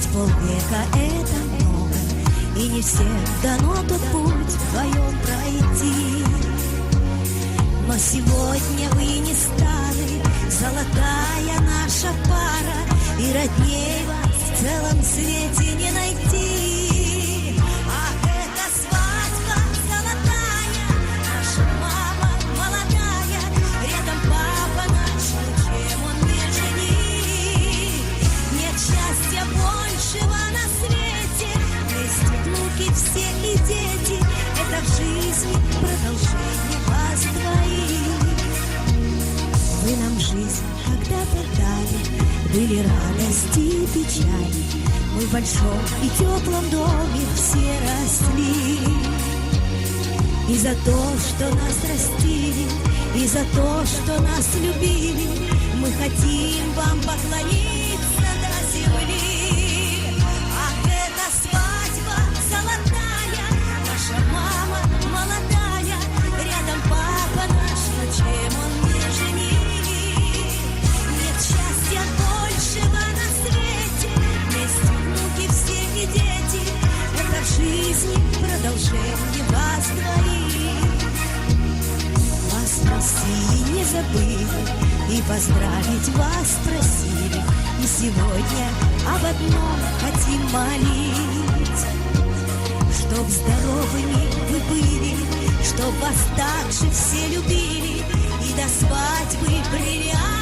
Ведь полвека это много, и не всем дано тот путь вдвоем пройти. Но сегодня вы не стали, золотая наша пара, и родней вас в целом свете не найти. Ах, эта свадьба золотая, наша мама молодая, рядом папа наш, чем он не жених. Нет счастья большего на свете, вместе внуки все и дети, это в жизни продолжение вас двоих. Вы нам жизнь когда-то дали, были радости и печали, мы в большом и теплом доме все росли. И за то, что нас растили, и за то, что нас любили, мы хотим вам поклониться до земли. Ах, эта свадьба золотая, наша мама молодая, рядом папа наш, но чем он не жених. Нет счастья большего на свете, вместе внуки все и дети, это в жизни продолжение вас двоих. Вас в России не забыли, и поздравить вас просили, и сегодня об одном хотим молить. Чтоб здоровыми вы были, чтоб вас так же все любили, и до свадьбы бриллиант